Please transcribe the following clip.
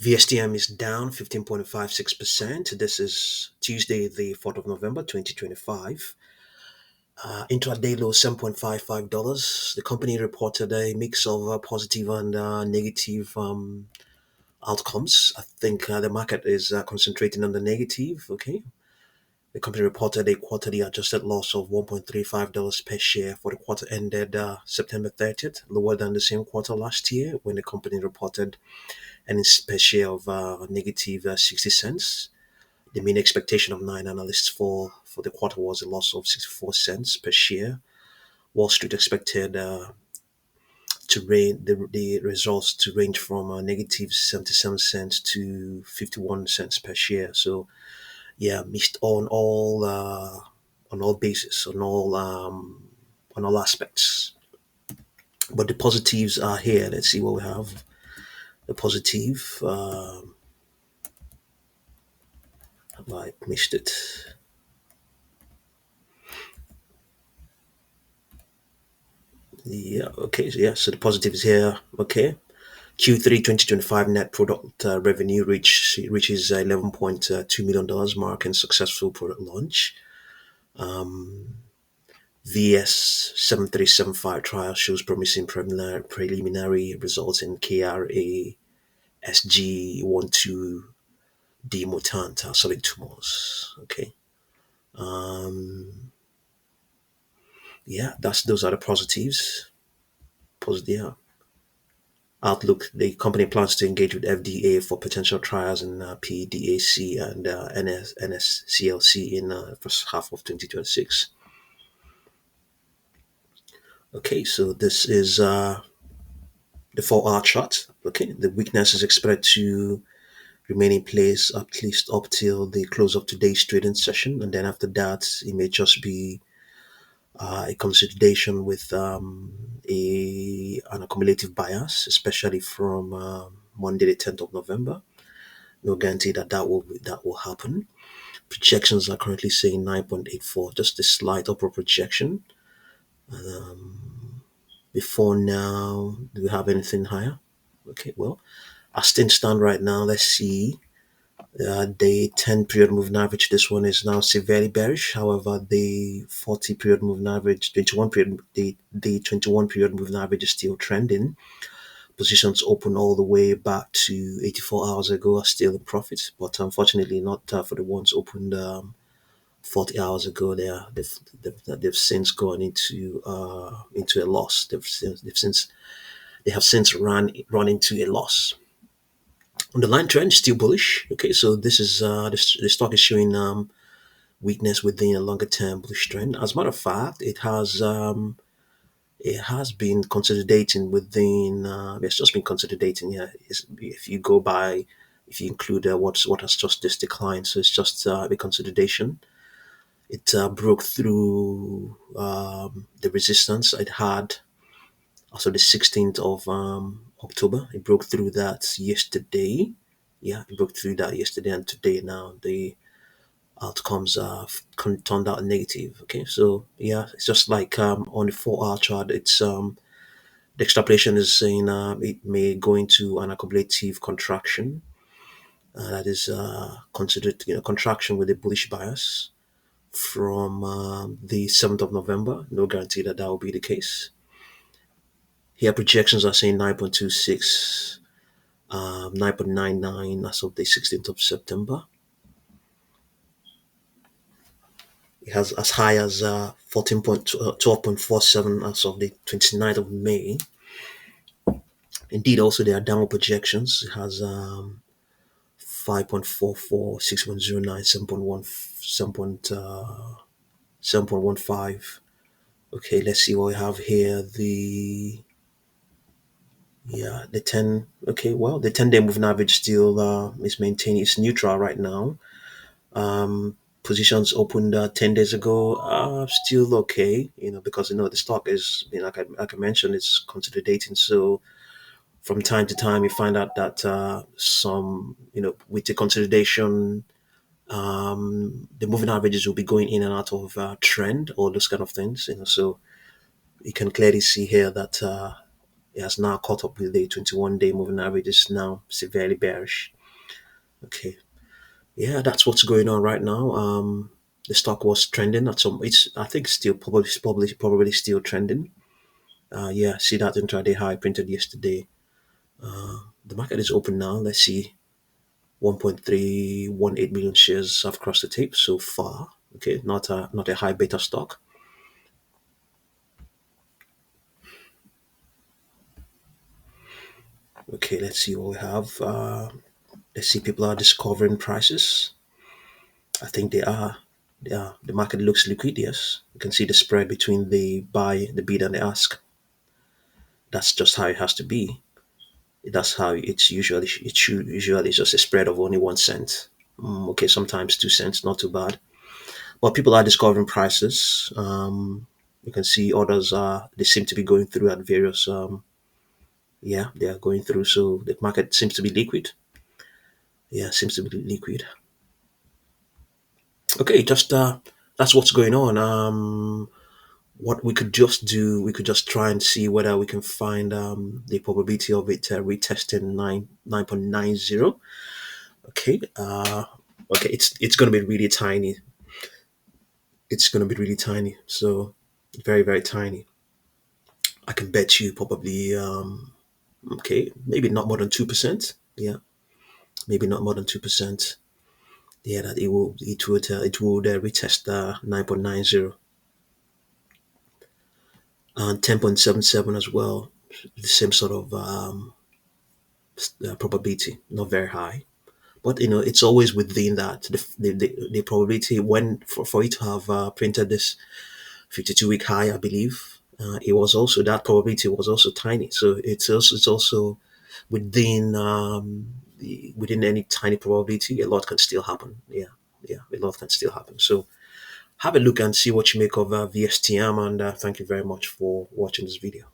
VSTM is down 15.56%. This is Tuesday, the 4th of November, 2025. Intraday low $7.55. The company reported a mix of positive and negative outcomes. I think the market is concentrating on the negative. Okay. The company reported a quarterly adjusted loss of $1.35 per share for the quarter ended September 30th, lower than the same quarter last year when the company reported earnings per share of negative 60 cents. The main expectation of nine analysts for the quarter was a loss of 64 cents per share. Wall Street expected the results to range from negative 77 cents to 51 cents per share. So yeah, missed on all bases, on all aspects. But the positives are here. Let's see what we have. The positive. Have I missed it? Yeah. Okay. So yeah. So the positive is here. Okay. Q3 2025 net product revenue reaches $11.2 million, marking successful product launch. VS 7375 trial shows promising preliminary results in KRA SG12D mutant solid tumors. Okay. Yeah, those are the positives. Positive. Yeah. Outlook: the company plans to engage with FDA for potential trials in PDAC and NSCLC in first half of 2026. Okay, so this is the 4-hour chart. Okay, the weakness is expected to remain in place at least up till the close of today's trading session, and then after that, it may just be a consolidation with an accumulative bias, especially from Monday the 10th of November. No guarantee that will happen. Projections are currently saying 9.84, just a slight upward projection. Before now, do we have anything higher? Okay, well, as things stand right now, let's see. The 10 period moving average, this one is now severely bearish. However, the 40 period moving average, 21 period, the 21 period moving average is still trending. Positions open all the way back to 84 hours ago are still in profit, but unfortunately not for the ones opened 40 hours ago. They've since gone into a loss. They have since run into a loss. Underlying trend still bullish. Okay, so this is the stock is showing weakness within a longer term bullish trend. As a matter of fact, it has been consolidating within. It's just been consolidating. Yeah, if you include what has just this decline, so it's just a consolidation. It broke through the resistance it had. Also, the 16th of October, it broke through that yesterday. Yeah, it broke through that yesterday, and today now the outcomes turned out negative. Okay, so yeah, it's just like on the 4-hour chart, it's the extrapolation is saying it may go into an accumulative contraction. That is considered contraction with a bullish bias from the 7th of November. No guarantee that will be the case. Here, projections are saying 9.26, 9.99 as of the 16th of September. It has as high as 12.47 as of the 29th of May. Indeed, also there are downward projections. It has 5.44, 6.09, 7.15. Okay, let's see what we have here. The 10. Okay, well, the 10-day moving average still is maintaining. It's neutral right now. Positions opened 10 days ago still okay, because the stock is, like I mentioned, it's consolidating. So from time to time, you find out that some, with the consolidation, the moving averages will be going in and out of trend, all those kind of things. So you can clearly see here that It has now caught up with the 21-day moving average. Is now severely bearish. Okay, yeah, that's what's going on right now. The stock was trending at some. It's I think still probably still trending. Yeah, see that intraday high printed yesterday. The market is open now. Let's see. 1.318 million shares have crossed the tape so far. Okay, not a high beta stock. Okay, let's see what we have. Let's see, people are discovering prices. I think they are. Yeah, the market looks liquid. Yes, you can see the spread between the buy, the bid, and the ask. That's just how it has to be. That's how it's usually. Usually just a spread of only 1 cent. Okay, sometimes 2 cents, not too bad. But people are discovering prices. You can see others are. They seem to be going through at various. Yeah, they are going through. So the market seems to be liquid. Yeah, seems to be liquid. Okay, just that's what's going on. What we could just do, we could just try and see whether we can find the probability of it retesting 9.90. Okay, okay, it's going to be really tiny. It's going to be really tiny. So very tiny. I can bet you probably okay, maybe not more than 2%. Yeah, maybe not more than 2%. Yeah, that it would retest 9.90 and 10.77 as well. The same sort of probability, not very high, but it's always within that the probability when for it to have printed this 52-week high, I believe. It was also that probability was also tiny, so it's also within within any tiny probability, a lot can still happen. Yeah, yeah, a lot can still happen. So have a look and see what you make of VSTM, and thank you very much for watching this video.